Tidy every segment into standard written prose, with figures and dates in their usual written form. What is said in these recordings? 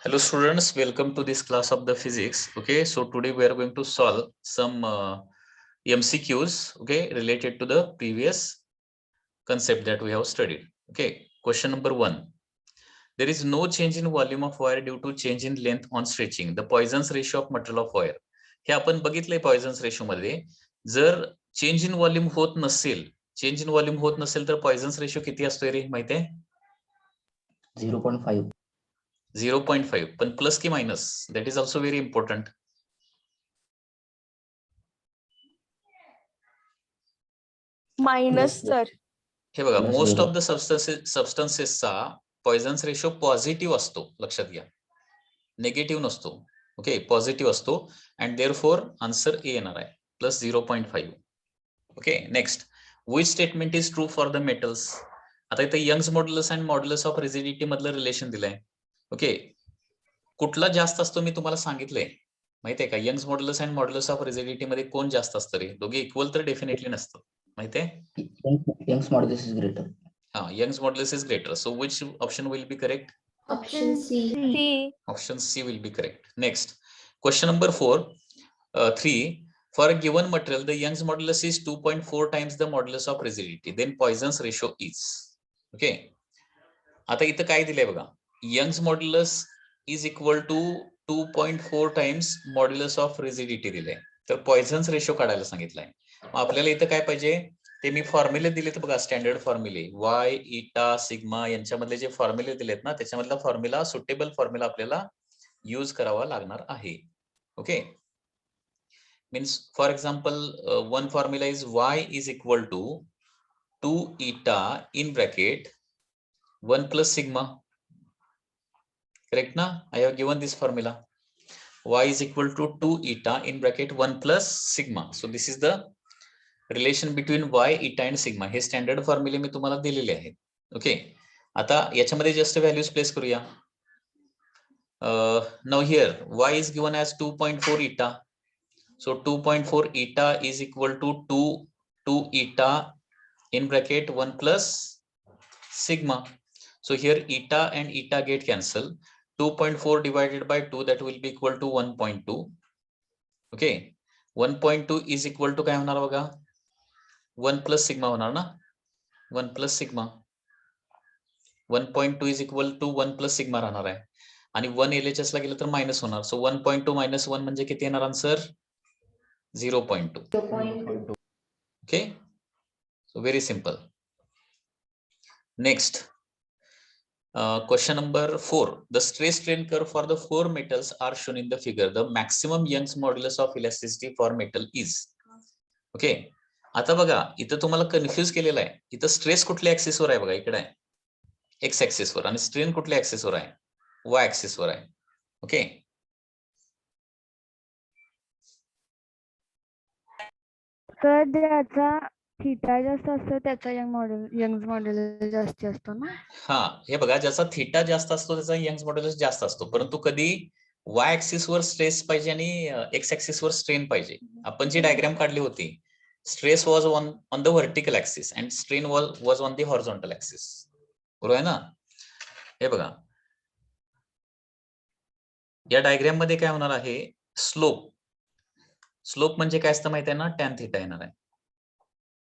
Hello students, welcome to this class of the physics. Okay, so today we are going to solve some MCQs, okay, related to the previous concept that we have studied. Okay, question number 1. There is no change in volume of wire due to change in length on stretching. The Poisson's ratio of material of wire. हे आपण बघितलंय Poisson's ratio मध्ये. जर change in volume होत नसेल तर Poisson's ratio किती असतोय रे माहितीये? 0.5. 0.5. पण प्लस की minus? That is also very important. Minus sir. हे बघा, Plus most zero. Of the सबस्टन्सेसचा पॉइझन्स रेशो पॉझिटिव्ह असतो, लक्षात घ्या, निगेटिव्ह नसतो. ओके, पॉझिटिव्ह असतो अँड देअरफॉर आन्सर ए येणार आहे, plus 0.5. Okay, next, which statement is true for the metals? आता इथे Young's modulus and modulus of rigidity मधलं रिलेशन दिलंय. ओके, कुठला जास्त असतो मी तुम्हाला सांगितलंय माहितीये का? Young's modulus and modulus of rigidity मध्ये कोण जास्त असतं रे? दोघे इक्वल तर डेफिनेटली नसतं, माहितीये? Young's modulus is greater. Young's modulus is greater. So which option will be correct? Option C. Option C will be correct. Next, question number 3. For a given material, the Young's modulus is 2.4 times the modulus of rigidity. Then Poisson's ratio is. Okay. आता इथं काय दिलंय बघा, Young's modulus is equal to 2.4 times modulus of rigidity दिलंय. तर Poisson's ratio काढायला सांगितलंय. आपल्याला इथं काय पाहिजे ते मी फॉर्म्युले दिलेत बघा, स्टँडर्ड फॉर्म्युले, वाय, इटा, सिग्मा यांच्यामधले जे फॉर्म्युले दिलेत ना, त्याच्यामधला फॉर्म्युला, सुटेबल फॉर्म्युला आपल्याला यूज करावा लागणार आहे. Okay, means for example one formula is Y is equal to 2 eta in bracket 1 plus sigma. Correct ना? I have given this formula. y is equal to 2 eta in bracket 1 plus sigma. So this is the relation between y, इटा and sigma. हे standard फॉर्म्युले मी तुम्हाला दिलेले आहेत. Okay, आता याच्यामध्ये just values place करूया. Now here y is given as 2.4 इटा. So 2.4 इटा इज इक्वल टू 2 इटा in bracket 1 plus sigma. So here eta and eta get cancel. 2.4 divided by 2, that will be equal to 1.2. Okay, 1.2 is equal to काय होणार बघा, 1 plus sigma होणार ना, 1 plus sigma. 1.2 is equal to 1 plus sigma राहणार आहे आणि 1 LHS ला गेलं तर मायनस होणार. सो 1.2 minus 1 म्हणजे किती येणार answer? 0.2. Okay, so very simple. Next, question number 4. The stress strain curve for the 4 metals are shown in the figure. The maximum Young's modulus of elasticity for metal is. Okay, आता बघा इथं तुम्हाला confuse केलेलं आहे. इथं stress कुठल्या ऍक्सिसवर आहे बघा, इकडे आहे एक्स ऍक्सिसवर, आणि स्ट्रेन कुठल्या ऍक्सिसवर आहे? वाय ऍक्सिसवर आहे. ओके, तर ज्याचा थीटा जास्त असतो त्याचा यंग्स मॉड्यूलस जास्त असतो ना. हा, हे बघा, ज्याचा थीटा जास्त असतो त्याचा यंग्स मॉड्युलस जास्त असतो, परंतु कधी वाय ऍक्सिसवर स्ट्रेस पाहिजे आणि एक्स ऍक्सिसवर स्ट्रेन पाहिजे. आपण जी डायग्राम काढली होती, stress was on the vertical axis and strain was on the horizontal axis. बरोबर आहे ना? हे बघा, या डायग्राम मध्ये काय होणार आहे, स्लोप म्हणजे काय असतं माहिती आहे ना, टॅन थीटा येणार आहे.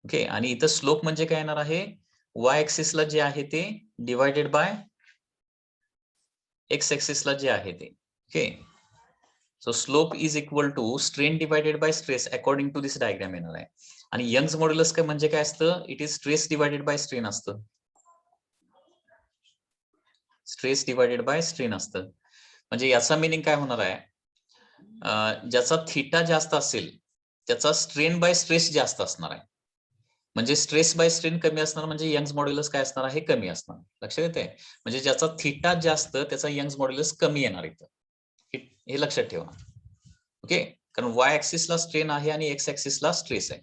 ओके, आणि इथं स्लोप म्हणजे काय येणार आहे, वाय ऍक्सिसला जे आहे ते डिवायडेड बाय एक्स ऍक्सिसला जे आहे ते. Okay, so slope is equal to strain divided by stress according to this diagram येणार आहे. आणि यंग्स मॉड्युलस काय म्हणजे काय असतं, it is stress divided by strain असतं. स्ट्रेस डिवायडेड बाय स्ट्रेन असतं. म्हणजे याचा मिनिंग काय होणार आहे, ज्याचा थीटा जास्त असेल त्याचा स्ट्रेन बाय स्ट्रेस जास्त असणार आहे. म्हणजे स्ट्रेस बाय स्ट्रेन कमी असणार म्हणजे यंग्स मॉड्युलस काय असणार आहे, कमी असणार. लक्षात येते? म्हणजे ज्याचा थीटा जास्त त्याचा यंग्स मॉड्युलस कमी येणार इथं, हे लक्षात ठेवा. ओके, कारण वाय ऍक्सिसला स्ट्रेन आहे आणि एक्स ऍक्सिसला स्ट्रेस आहे.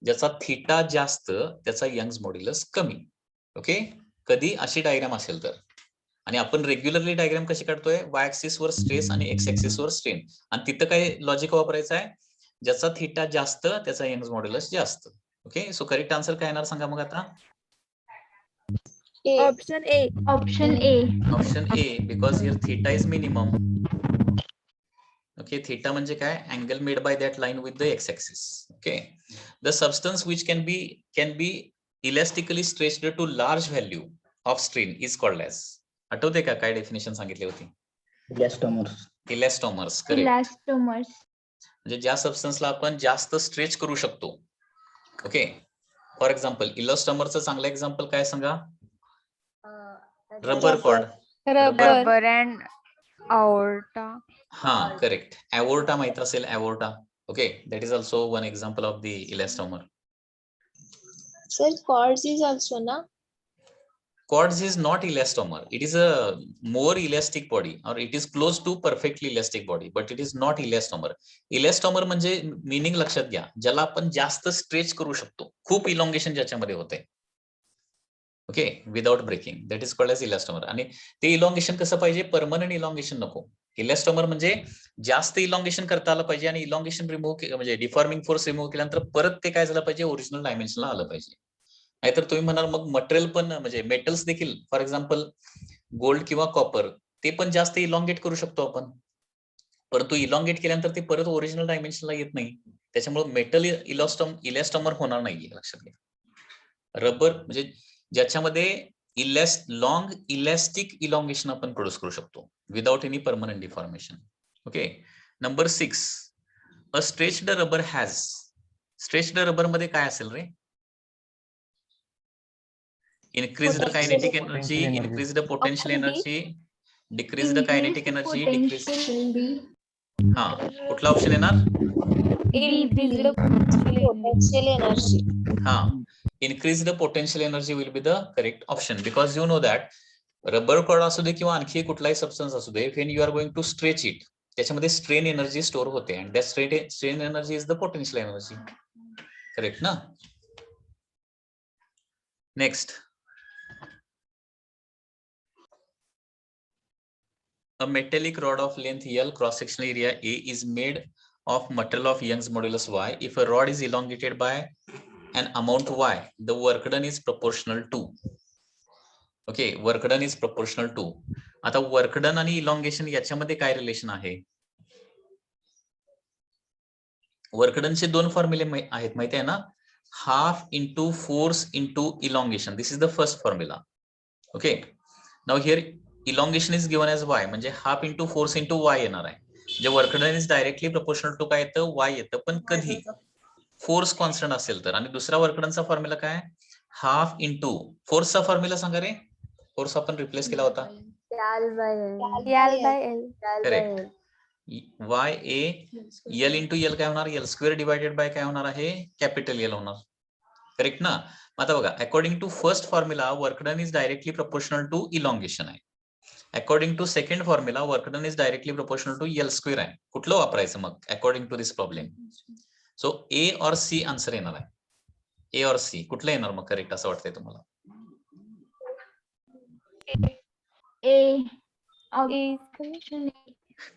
ज्याचा थीटा जास्त त्याचा यंग्स मॉड्युलस कमी. ओके, कधी अशी डायग्राम असेल तर. आणि आपण रेग्युलरली डायग्राम कशी काढतोय, वाय ऍक्सिस वर स्ट्रेस आणि एक्स ऍक्सिस वर स्ट्रेन, आणि तिथं काय लॉजिक वापरायचं आहे, ज्याचा थीटा जास्त त्याचा यंग्स मॉड्युलस जास्त. ओके, सो करेक्ट आन्सर काय येणार सांगा मग आता? Option A. Option A. Option A, because here theta is minimum. Okay, theta म्हणजे काय? Angle made by that line with the x-axis. Okay, the substance which can be elastically stretched to large value of strain is called as. आठवते का काय definition सांगितली होती? Elastomers. इलॅस्टोमर्स. Correct. Elastomers. म्हणजे ज्या सबस्टन्सला आपण जास्त स्ट्रेच करू शकतो. ओके, फॉर एक्झाम्पल इलॅस्टोमरचं चांगलं एक्झाम्पल काय सांगा? Rubber cord. Rubber and aorta. हा, करेक्ट. एवोर्टा माहित असेल, aorta. Okay, that is also one example of the elastomer. Sir, cords is also na. Cords is not elastomer. It is a more elastic body, or it is close to perfectly elastic body, but it is not elastomer. Elastomer म्हणजे meaning लक्षात घ्या, ज्याला आपण जास्त stretch करू शकतो, खूप elongation ज्याच्यामध्ये होते. Okay, without breaking, that is called as elastomer. आणि ते इलॉंगेशन कसं पाहिजे? परमनंट इलॉंगेशन नको. इलॅस्टोमर म्हणजे जास्त इलॉंगेशन करता आलं पाहिजे, आणि इलॉंगेशन रिमूव्ह म्हणजे डिफॉर्मिंग फोर्स रिमूव्ह केल्यानंतर परत ते काय झालं पाहिजे? ओरिजिनल डायमेन्शनला आलं पाहिजे. नाहीतर तुम्ही म्हणाल मग मटेरियल पण म्हणजे मेटल्स देखील, फॉर एक्झाम्पल गोल्ड किंवा कॉपर, ते पण जास्त इलॉंगेट करू शकतो आपण, परंतु इलॉंगेट केल्यानंतर ते परत ओरिजिनल डायमेन्शनला येत नाही. त्याच्यामुळे मेटल इलॅस्टोमर होणार नाहीये, लक्षात घ्या. रबर म्हणजे ज्याच्यामध्ये लॉंग इलॅस्टिक इलॉंगेशन आपण प्रोड्यूस करू शकतो without any permanent deformation. Okay, number 6, a stretched rubber has. Stretched rubber मध्ये काय असेल रे? Increase the kinetic energy, increase the potential energy, decrease the kinetic energy, decrease. हा, कुठला ऑप्शन येणार? Increase the potential energy. हा, increase the potential energy will be the correct option, because you know that rubber cord असू दे किंवा आणखी कुठलाही substance असू दे, when you are going to stretch it, त्याच्यामध्ये स्ट्रेन एनर्जी स्टोर होते, and that strain energy is the potential energy. Correct ना? Next, a metallic rod of length L, cross sectional area A is made of material of Young's modulus Y. If a rod is elongated by an amount Y, the work done is proportional to. Okay, work done is proportional to. आता work done आणि elongation याच्यामध्ये काय relation आहे? Work done चे दोन फॉर्म्युले आहेत, माहिती आहे ना? Half into force into elongation. This is the first formula. Okay, now here elongation is given as Y, म्हणजे half into force into Y येणार आहे. जे work done is directly proportional to काय येतं? वाय येतं. पण कधी फोर्स कॉन्स्टंट असेल तर. आणि दुसरा वर्क डनचा फॉर्म्युला काय? हाफ इंटू फोर्सचा फॉर्म्युला सांगा रे. फोर्स आपण रिप्लेस केला होता. Correct. Y A L into L काय होणार? एल स्क्वेअर डिवायडेड बाय काय होणार आहे? कॅपिटल एल होणार. करेक्ट ना? आता बघा, according to first formula work done is directly proportional to elongation आहे. According to second formula work done is directly proportional to L square आहे. कुठलं वापरायचं मग according to this problem? So A और सी आन्सर येणार आहे. ए और C कुठलं येणार मग करेक्ट असं वाटतंय तुम्हाला?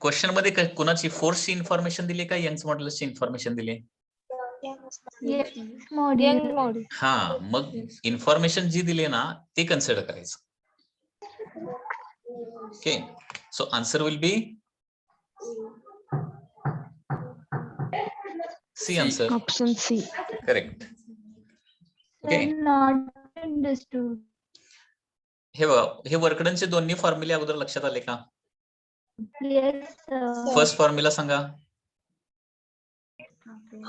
क्वेश्चन मध्ये कुणाची फोर्सची इन्फॉर्मेशन दिली का यंग्स मॉड्युलसची इन्फॉर्मेशन दिली? हा, मग इन्फॉर्मेशन जी दिली ना ते कन्सिडर करायचं. Okay, so answer will be C answer. Option C. Correct. Okay, Not understood. हे बघा, हे वर्कडनचे दोन्ही फॉर्म्युले अगोदर लक्षात आले का? Yes, sir. फर्स्ट फॉर्म्युला सांगा.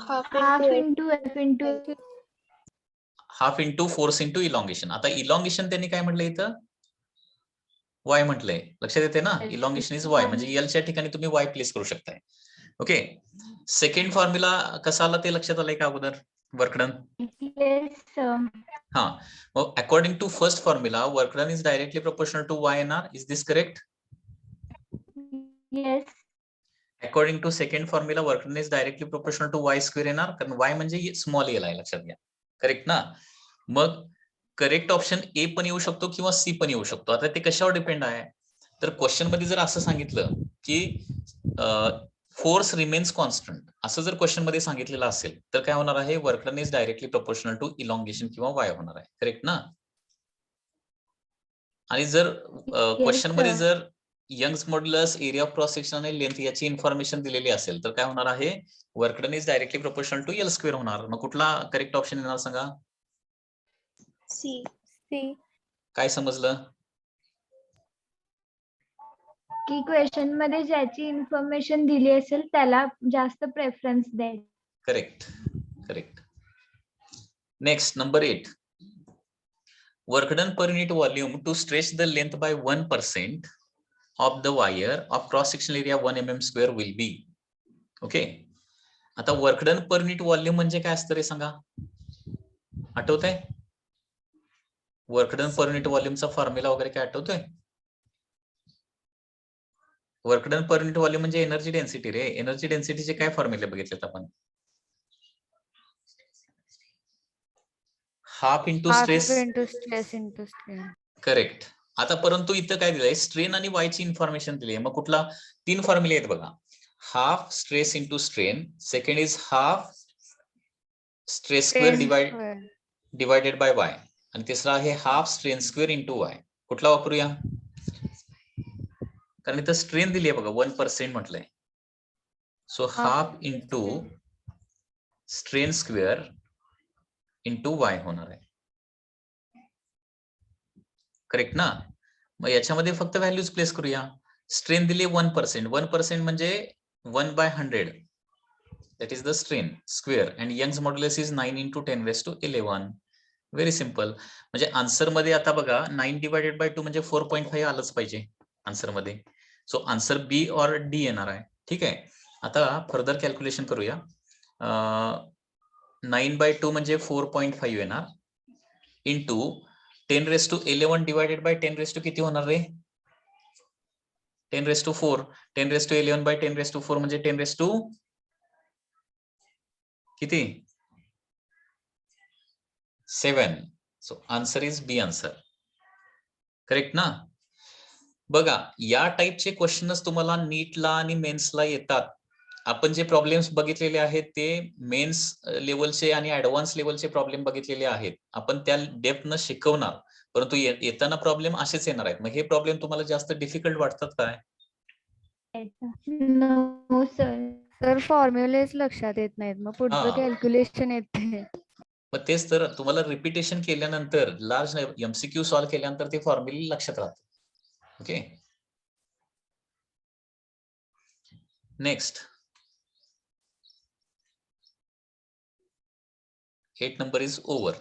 Half into F into half into force into elongation. आता इलॉंगेशन त्यांनी काय म्हटलं इथं? वाय म्हटलंय. लक्षात येते ना? इलॉंगेशन इज वाय, म्हणजे एलच्या ठिकाणी तुम्ही वाय प्लेस करू शकताय. ओके, सेकंड फॉर्म्युला कसा आला ते लक्षात आलंय का अगोदर? वर्कडन. yes, sir. हा, मग according to first formula work done is directly proportional to Y येणार. Is this correct? Yes. According to second formula work done is directly proportional to Y square येणार, कारण वाय म्हणजे स्मॉल एल आहे, लक्षात घ्या. Correct ना? मग करेक्ट ऑप्शन ए पण येऊ शकतो किंवा सी पण येऊ शकतो. आता ते कशावर डिपेंड आहे? तर क्वेश्चन मध्ये जर असं सांगितलं की फोर्स रिमेन्स कॉन्स्टंट असं जर क्वेश्चन मध्ये सांगितलेलं असेल तर काय होणार आहे? Work done is directly proportional to elongation किंवा वाय होणार आहे. करेक्ट ना? आणि जर क्वेश्चन मध्ये sir. जर Young's modulus, area of cross section आणि लेंथ याची इन्फॉर्मेशन दिलेली असेल तर काय होणार आहे, work done is directly proportional to L square होणार. मग कुठला करेक्ट ऑप्शन येणार सांगा? सी. काय समजलं? की क्वेश्चन मध्ये ज्याची इन्फॉर्मेशन दिली असेल त्याला जास्त प्रेफरन्स द्यायचं. Correct, correct. Next number 8. Work done per unit volume to stretch the length by 1% of the wire of cross sectional area 1 mm square will be. Okay. आता work done per unit volume म्हणजे काय असतं रे सांगा? आठवतंय? Work done per unit व्हॉल्यूमचा formula वगैरे काय आठवतोय? Work done per unit volume म्हणजे एनर्जी डेन्सिटी रे. एनर्जी डेन्सिटीचे काय फॉर्म्युले बघितलेत आपण? Half into stress. Into strain. Correct. आता परंतु इथं काय दिलंय, स्ट्रेन आणि वायची इन्फॉर्मेशन दिली आहे. मग कुठला 3 फॉर्म्युले आहेत बघा. Half stress into strain, second is half stress square divided bye Y, आणि तिसरा आहे half strain square into Y. कुठला वापरूया? कारण इथं स्ट्रेन दिली आहे बघा 1% म्हटलंय. So half into strain square into Y होणार आहे. करेक्ट ना? मग याच्यामध्ये फक्त व्हॅल्यूज प्लेस करूया. स्ट्रेन दिली 1%. 1% म्हणजे 1/100. That is the strain square, and Young's modulus is 9 into 10⁻11. Very simple. म्हणजे आन्सर मध्ये आता बघा 9 divided by 2 म्हणजे 4.5 आलंच पाहिजे आन्सर मध्ये. सो आन्सर बी और डी येणार आहे. ठीक आहे. आता फर्दर कॅल्क्युलेशन करूया. 9/2 म्हणजे 4.5 येणार इंटू 10⁻11 डिवायडेड बाय 10 किती होणार रे? 10⁻4. 10⁻11 बाय 10⁻4 म्हणजे 10 किती? 7. So answer is B answer. Correct ना? बघा, या टाईपचे क्वेश्चनच तुम्हाला नीटला आणि मेन्सला येतात. आपण जे प्रॉब्लेम्स बघितलेले आहेत ते मेन्स लेवलचे आणि ऍडव्हान्स लेवलचे प्रॉब्लेम बघितलेले आहेत. आपण त्या डेप्थनं शिकवणार, परंतु येताना प्रॉब्लेम असेच येणार आहेत. मग हे प्रॉब्लेम तुम्हाला जास्त डिफिकल्ट वाटतात काय? No sir. सर फॉर्म्युलेच लक्षात येत नाहीत, मग पुढचं कॅल्क्युलेशन येते. मग तेच तर, तुम्हाला रिपिटेशन केल्यानंतर लार्ज एमसीक्यू सॉल्व्ह केल्यानंतर ते फॉर्म्युले लक्षात राहतात. Okay. Next 8 number is over.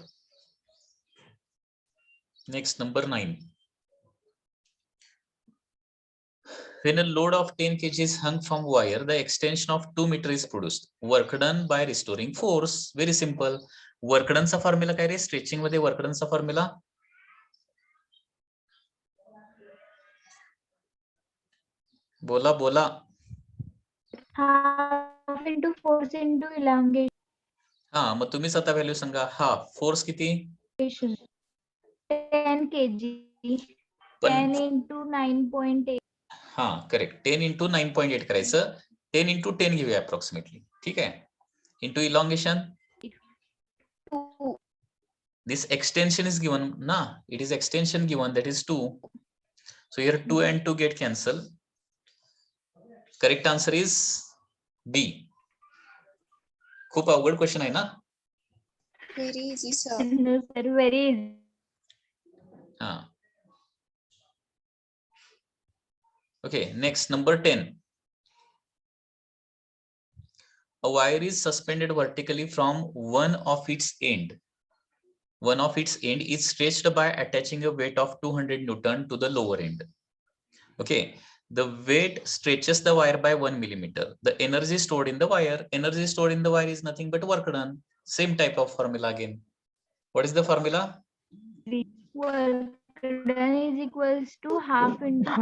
Next number 9. When a load of 10 kg is hung from wire, the extension of 2 meter is produced. Work done by restoring force. Very simple. Work done चा formula काय रे? Stretching मध्ये work done चा formula बोला बोला. Half into force into elongation. हा, मग तुम्हीच आता व्हॅल्यू सांगा. हाफ फोर्स किती? 10 kg. 10 into 9.8. हा करेक्ट. 10 into 9.8 करायचं. 10 into 10 घेऊया अप्रॉक्सिमेटली. ठीक आहे. Into elongation. This extension is given na, it is extension given, that is 2. So here 2 and 2 get cancelled. Correct answer is B. खूप अवघड question आहे ना? Very easy, sir. No sir, very easy. हा. Okay, next number 10. A wire is suspended vertically from one of its end. One of its end is stretched by attaching a weight of 200 Newton to the lower end. Okay, the weight stretches the wire by 1 millimeter. The energy stored in the wire, energy stored in the wire is nothing but work done. Same type of formula again. What is the formula? Work done is equals to half into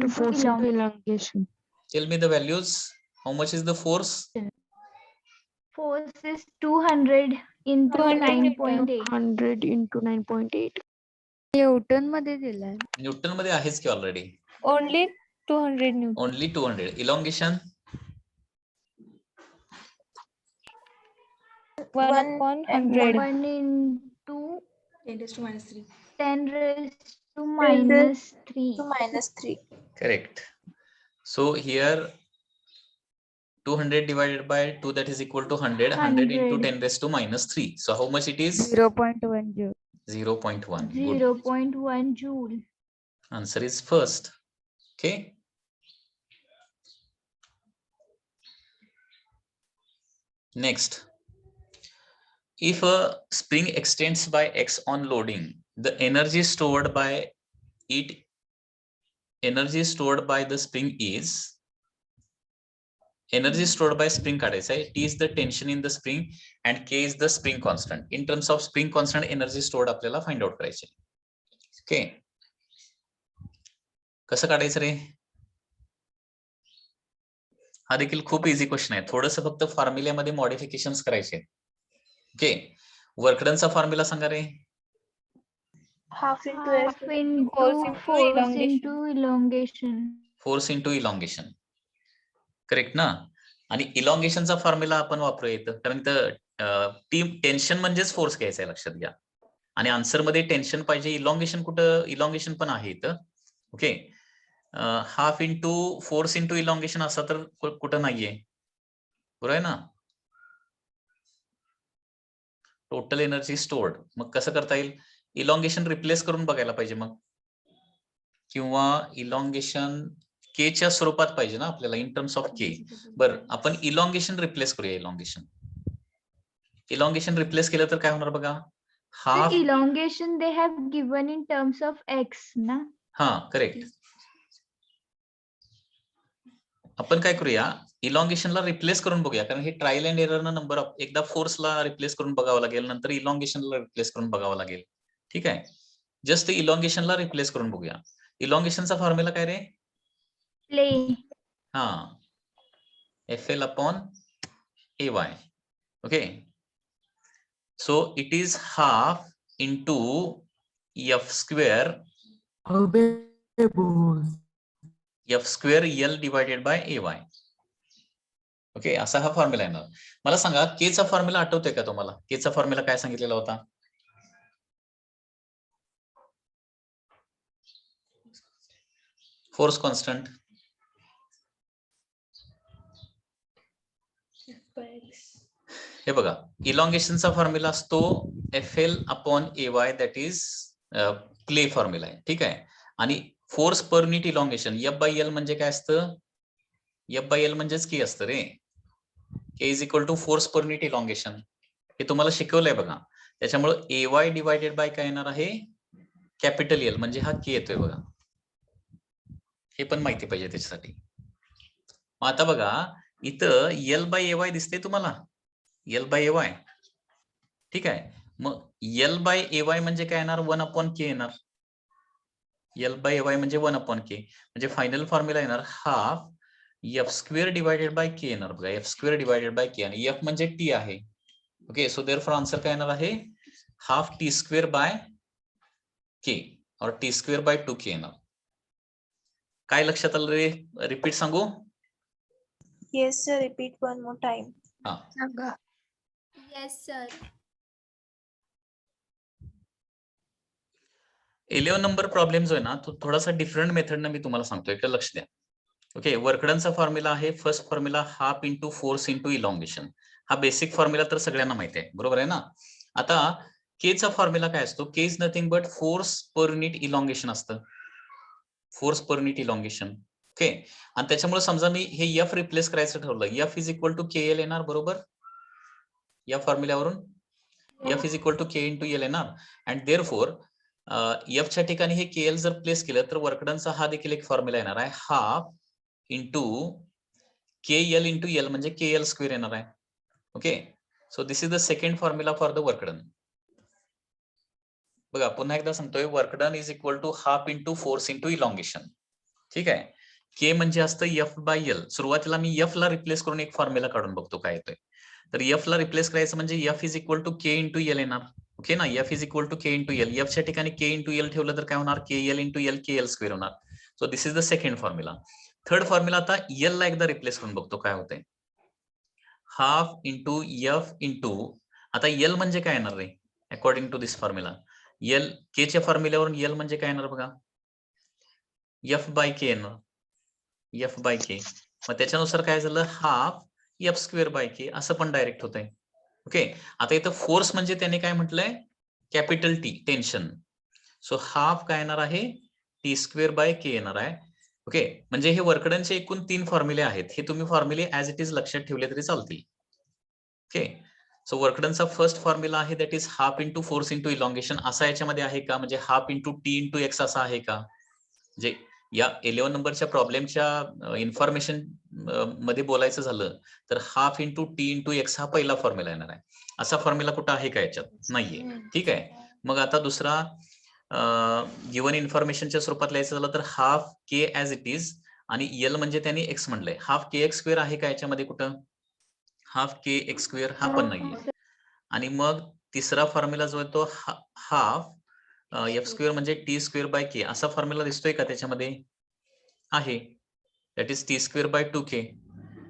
force into elongation. Tell me the values. How much is the force? Force is 200 into 9.8. 100 into 9.8. Newton मध्ये दिलाय. Newton मध्ये आहेच की already. Only 200 Newton. Only 200. Elongation? 1 upon 100. 1 into 10 raised to minus 3. 10 raised 2 minus 3. 2 minus 3. Correct. So here 200 divided by 2, that is equal to 100. 100 into 10 raised to minus 3. So how much it is? 0.1 joule. 0.1. Good. 0.1 joule. Answer is first. Okay. Next. If a spring extends by x on loading, the energy stored by the spring is काढायचं आहे. T is the tension in the spring and K is the spring constant. In terms of spring constant, energy stored आपल्याला find out करायचे. Okay. कसं काढायचं रे? हा देखील खूप easy question आहे. थोडंसं फक्त फॉर्म्युल्यामध्ये मॉडिफिकेशन्स करायचे. ओके. वर्क डनचा फॉर्म्युला सांगा रे. Half into Half F. into force into elongation. Force into elongation. Correct ना? आणि इलॉंगेशनचा फॉर्म्युला आपण वापरूया इथं, कारण टेन्शन म्हणजेच फोर्स घ्यायचा आहे, लक्षात घ्या. आणि आन्सर मध्ये टेन्शन पाहिजे. इलॉंगेशन कुठं? इलॉंगेशन पण आहे इथं. Okay. Half into force into elongation असा तर कुठं नाहीये, बरोबर आहे ना? Total energy stored. मग कसं करता येईल? इलॉंगेशन रिप्लेस करून बघायला पाहिजे मग, किंवा इलॉंगेशन केच्या स्वरूपात पाहिजे ना आपल्याला, इन टर्म्स ऑफ के. बरं, आपण इलॉंगेशन रिप्लेस करूया. इलॉंगेशन रिप्लेस केलं तर काय होणार बघा. Half Elongation they have given in terms of x ना. हा करेक्ट. आपण काय करूया, इलॉंगेशनला रिप्लेस करून बघूया, कारण हे ट्रायल अँड एरर नंबर. एकदा फोर्सला रिप्लेस करून बघावं लागेल, नंतर इलॉंगेशनला रिप्लेस करून बघावं लागेल. ठीक आहे. जस्ट इलॉंगेशनला रिप्लेस करून बघूया. इलॉंगेशनचा फॉर्म्युला काय रे? प्ले. हा, FL upon AY. Okay. So it is half into F square L divided by AY. Okay, असा हा फॉर्म्युला येणार. मला सांगा, के चा फॉर्म्युला आठवतोय का तुम्हाला? के चा फॉर्म्युला काय सांगितलेला होता? Force constant. हे बघा, इलॉंगेशनचा फॉर्म्युला असतो FL upon AY, that is play formula आहे. ठीक आहे. आणि force per unit elongation F/L म्हणजे काय असतं? F/L म्हणजेच के असतं रे. K is equal to force per unit elongation. हे तुम्हाला शिकवलंय बघा. त्याच्यामुळे AY डिवायडेड बाय काय येणार आहे? कॅपिटल L, म्हणजे हा के येतोय बघा. हे पण माहिती पाहिजे त्याच्यासाठी. आता बघा, इथं L/AY दिसते तुम्हाला, L/AY. ठीक आहे. मग L/AY म्हणजे काय येणार? 1/K येणार. L/AY म्हणजे 1/K, म्हणजे फायनल फॉर्म्युला येणार half F square divided by K येणार बघा. F square divided by K, आणि F म्हणजे T आहे. ओके. सो देअरफॉर आन्सर काय येणार आहे? हाफ T स्क्वेअर बाय के और T स्क्वेअर बाय 2K येणार. काय लक्षात आलं रे? रिपीट सांगू? Yes, sir. Repeat one more time. हा. Yes, sir. 11 नंबर प्रॉब्लेम जो आहे ना, तो थोडासा डिफरंट मेथडनं मी तुम्हाला सांगतोय, तर लक्ष द्या. ओके. वर्कडनचा फॉर्म्युला आहे, first formula half into force into elongation. हा बेसिक फॉर्म्युला तर सगळ्यांना माहिती आहे, बरोबर आहे ना? आता केचा फॉर्म्युला काय असतो? K is nothing but force per unit elongation असतं. Force per unit elongation. Okay. आणि त्याच्यामुळे समजा मी हे F रिप्लेस करायचं ठरवलं, F is equal to KL येणार, बरोबर? या फॉर्म्युल्यावरून F is equal to K into L येणार. अँड देअरफॉर F च्या ठिकाणी हे KL जर प्लेस केलं तर वर्कडनचा हा देखील एक फॉर्म्युला येणार आहे, half into KL into L म्हणजे KL स्क्वेअर येणार आहे. Okay. So this is the second formula for the work done. बघा, पुन्हा एकदा सांगतोय, work done is equal to half into force into elongation. ठीक आहे. के म्हणजे असतं F/L. सुरुवातीला मी F ला रिप्लेस करून एक फॉर्म्युला काढून बघतो काय येतोय. तर F ला रिप्लेस करायचं म्हणजे F is equal to K into L येणार. ओके ना? F is equal to K into L. F च्या ठिकाणी K इंटू L ठेवलं तर काय होणार? KL into L, KL square होणार. So this is the second formula. Third formula, आता L ला एकदा रिप्लेस करून बघतो काय होतंय. हाफ इंटू F इंटू, आता L म्हणजे काय येणार रे? According to this formula L K च्या फॉर्म्युल्यावरून एल म्हणजे काय येणार बघा, एफ बाय के येणार, एफ बाय के. मग त्याच्यानुसार काय झालं, हाफ एफ स्क्वेअर बाय के असं पण डायरेक्ट होत आहे. ओके, आता इथं फोर्स म्हणजे त्याने काय म्हटलंय, capital T, tension. So half काय येणार आहे, टी स्क्वेअर बाय के येणार आहे. ओके, म्हणजे हे वर्कडनचे एकूण 3 फॉर्म्युले आहेत. हे तुम्ही फॉर्म्युले ऍज इट इज लक्षात ठेवले तरी चालतील. ओके, सो वर्कडनचा फर्स्ट फॉर्म्युला आहे that is half into force into elongation. असा याच्यामध्ये आहे का, म्हणजे half into T into x असा आहे का? म्हणजे या 11 नंबरच्या प्रॉब्लेमच्या इन्फॉर्मेशन मध्ये बोलायचं झालं तर half into T into x हा पहिला फॉर्म्युला येणार आहे. असा फॉर्म्युला कुठं आहे का याच्यात? नाहीये. ठीक आहे, मग आता दुसरा गिवन इन्फॉर्मेशनच्या स्वरूपात लिहायचं झालं तर half K as it is आणि एल म्हणजे त्यांनी एक्स म्हणलंय. हाफ के एक्स स्क्वेअर आहे का याच्यामध्ये कुठं? हाफ के एक्स स्क्वेअर हा पण नाहीये. आणि मग तिसरा फॉर्म्युला जो आहे तो हाफ एफ स्क्वेअर म्हणजे टी स्क्वेअर बाय के असा फॉर्म्युला दिसतोय का त्याच्यामध्ये? आहे, that is T square by 2k.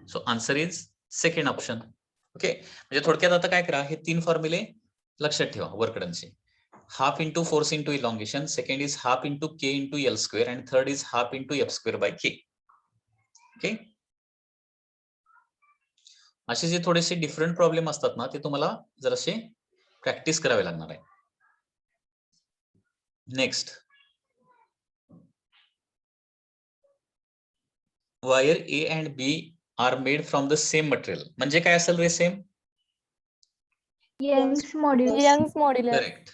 So answer is second option. Okay, म्हणजे थोडक्यात आता काय करा, हे 3 फॉर्म्युले लक्षात ठेवा वर्कडनचे. Half into force into elongation, second is half into K into L square and third is half into F square by K. Okay, असे जे थोडेसे डिफरंट प्रॉब्लेम असतात ना ते तुम्हाला जरासे प्रॅक्टिस करावे लागणार आहे. Next, wire A and B are made from the same material. म्हणजे काय असेल रे सेम? Young's modulus. Young's modulus. Correct.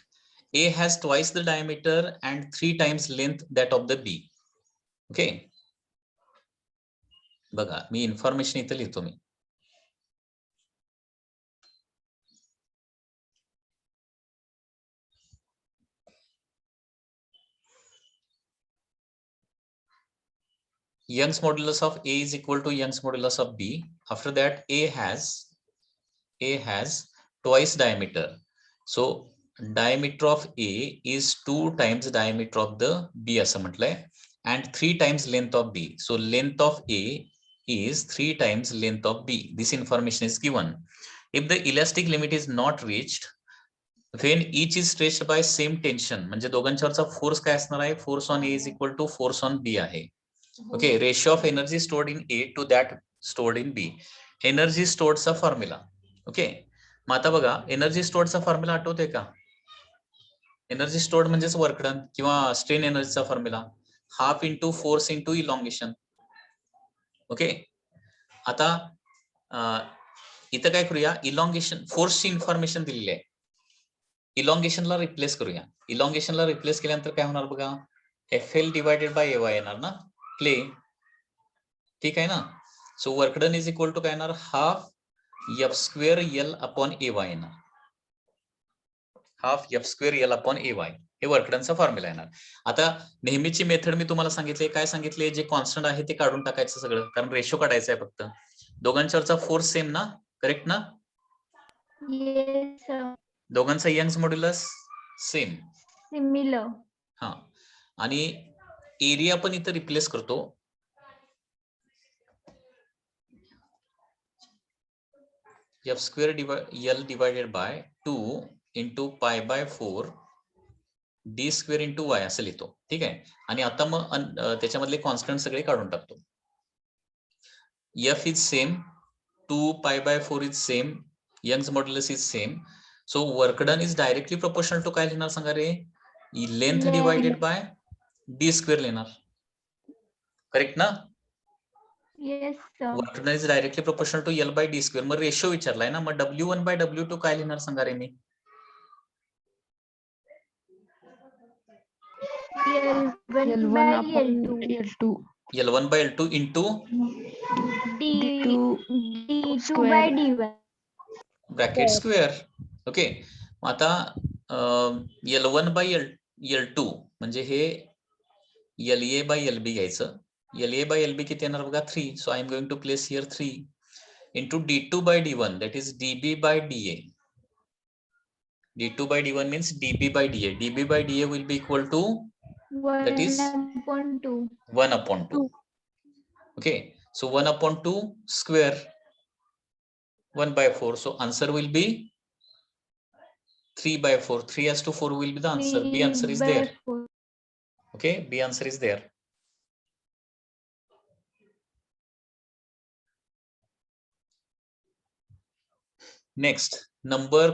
A has twice the diameter and 3 times length that of the B. Okay, बघा मी इन्फॉर्मेशन इथे लिहितो मी. Young's modulus of A is equal to Young's modulus of B. After that, A has twice diameter. So diameter of A is 2 times diameter of the B असं म्हटलंय and 3 times length of B. So length of A is 3 times length of B. This information is given. If the elastic limit is not reached, when each is stretched by same tension, म्हणजे दोघांच्यावरचा force काय असणार आहे? Force on A is equal to force on B आहे. Okay, ratio of energy stored in A to that stored in B. Energy स्टोर्डचा formula. Okay, मग आता बघा energy स्टोर्डचा फॉर्म्युला आठवतोय का? एनर्जी स्टोर्ड म्हणजेच वर्क डन किंवा स्ट्रेन एनर्जीचा formula half into force into elongation. Okay, आता इथं काय करूया, इलॉंगेशन फोर्सची इन्फॉर्मेशन दिलेली आहे, इलॉंगेशनला रिप्लेस करूया. इलॉंगेशनला रिप्लेस केल्यानंतर काय होणार बघा, FL डिवायडेड बाय AY येणार ना, प्ले. ठीक आहे ना. So work done is equal to काय येणार, half F square L upon AY येणार. Half F square L upon AY हे वर्क डनचा फॉर्म्युला येणार. आता नेहमीची मेथड मी तुम्हाला सांगितले, काय सांगितले, जे कॉन्स्टंट आहे ते काढून टाकायचं सगळं, कारण रेशो काढायचा आहे फक्त. दोघांच्यावरचा फोर्स सेम ना, करेक्ट ना? Yes sir. दोघांचा यंग्स मॉड्युलस सेम. सिमिलर. हा, आणि एरिया पण इथं रिप्लेस करतो. F square L divided by 2 into pi by 4 D square into Y असं लिहितो. ठीक आहे, आणि आता मग त्याच्यामधले कॉन्स्टंट सगळे काढून टाकतो. F is same, 2 pi by 4 is same, Young's modulus is same. So work done is directly proportional to काय लिहिणार सांगा रे, length divided by D square लिहिणार. करेक्ट ना? Yes sir. Work done is directly proportional to L by D square. मग ratio विचारलाय ना, मग W1 बाय W2 काय लिहिणार सांगा रे मी? L1 by L2. L2. L1 by L2 into D2 by D1. Bracket square. Okay, आता L1 by L2 म्हणजे हे LA by LB घ्यायचं. LA by LB किती येणार बघा, 3. So I am going to place here 3 into D2 by D1 that is DB by DA. D2 by D1 means DB by DA. DB by DA will be equal to, that is 1/2. 1/2. Okay, so 1/2 square 1/4. So answer will be 3/4. 3:4 will be the answer. B answer is there. 3/4. Okay, B answer is there. Next,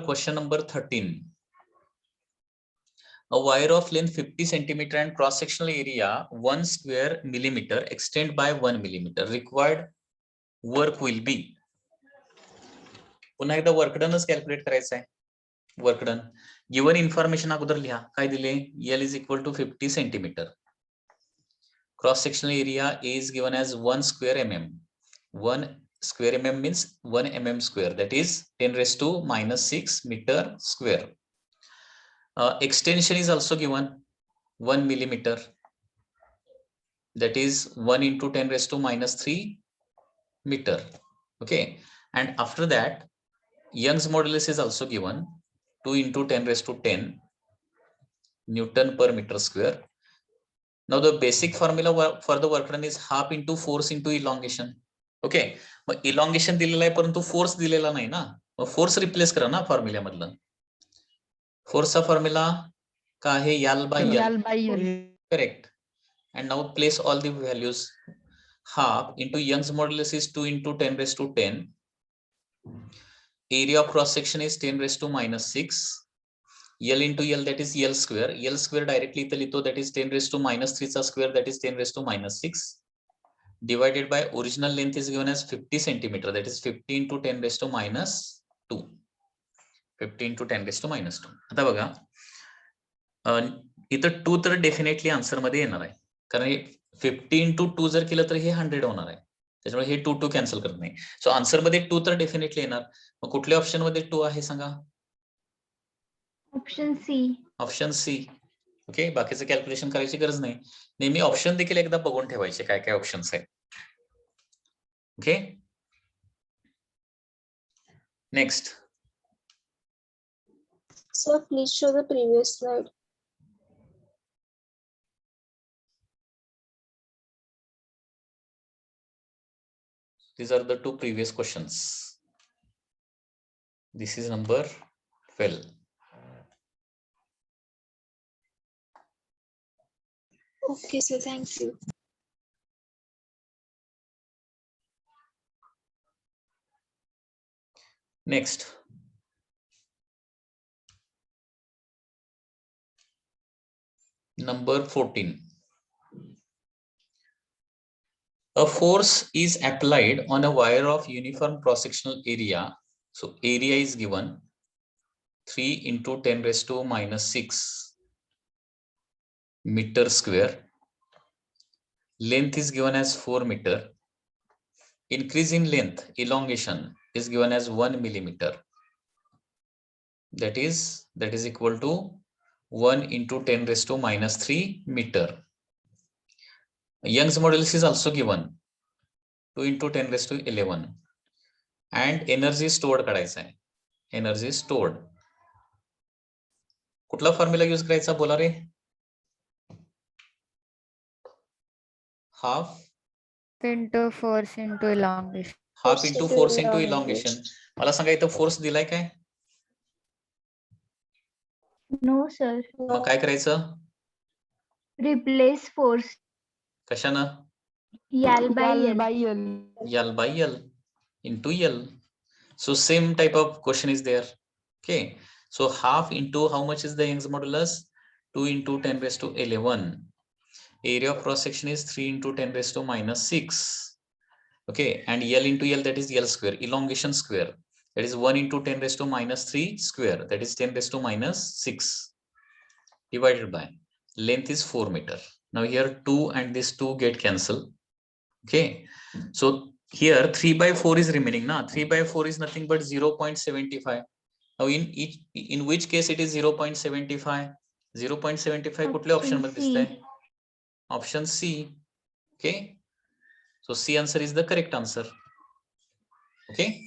question number 13. A wire of length 50 centimeter and cross-sectional area 1 square millimeter extend by 1 millimeter. Required work will be. पुन्हा एकदा work डनच calculate करायचं आहे. Work done given information अगोदर लिहा. काय दिले? L is equal to 50 centimeter. Cross sectional area is given as 1 square mm. 1 square mm means 1 mm square, that is 10⁻⁻⁶ meter square. Extension is also given 1 millimeter, that is 1 into 10⁻³ meter. Okay, and after that Young's modulus is also given 2 into 10⁻10 Newton per meter square. Now the basic formula for the work done is half into force into elongation. Okay, मग elongation दिलेला आहे परंतु force दिलेला नाही ना, मग force replace करा ना फॉर्म्युला मधलं. Force चा फॉर्म्युला काय आहे? L by L. Correct. And now place all the values. Half into Young's modulus is 2 into 10⁻10. Area of cross section is 10⁻⁻⁶. L into L, that is L square. L square directly इथं लिहितो, that is 10⁻³ चा square, that is 10⁻⁻⁶. Divided by original length is given as 50 centimeter, that is 50 into 10⁻². 50 into 10⁻². आता बघा इथं 2 तर definitely answer मध्ये येणार आहे, कारण 50 into 2 जर केलं तर हे 100 होणार आहे, त्याच्यामुळे हे 2 कॅन्सल करत नाही. सो आन्सर मध्ये 2 तर डेफिनेटली येणार. मग कुठल्या ऑप्शन मध्ये 2 आहे सांगा? Option C. Option C. Okay, बाकीचं कॅल्क्युलेशन करायची गरज नाही. नेहमी ऑप्शन देखील एकदा बघून ठेवायचे काय काय ऑप्शन्स आहेत. Okay, next. Sir, please show the previous slide. These are the 2 previous questions. This is number 12. Okay, sir, thank you. Next. Number 14. A force is applied on a wire of uniform cross-sectional area. So area is given 3 into 10⁻⁻⁶ meter square. Length is given as 4 meter. Increase in length, elongation, is given as 1 millimeter. That is equal to 1 into 10⁻³ meter. Young's modulus is also given 2 into 10⁻11. And energy stored काढायचा आहे. Energy stored. कुठला formula use करायचा बोला रे? Half into force into elongation. half into force into elongation. मला सांगा इथं force दिलाय काय? No sir. मग काय करायचं? Replace force. कशानं? L by L. L by L into L. So same type of question is there. Okay, so half into how much is the Young's modulus? 2 into 10⁻11. Area of cross section is 3 into 10⁻⁻⁶. Okay, and L into L, that is L square. Elongation square, that is 1 into 10⁻³ square, that is 10⁻⁶, divided by length is 4 meter. Now here 2 and this 2 get cancelled. Okay, so here 3/4 is remaining. Now 3/4 is nothing but 0.75. Now in which case it is 0.75? 0.75 कुठल्या option मध्ये दिसतंय? Option C. Okay, so C answer is the correct answer. Okay.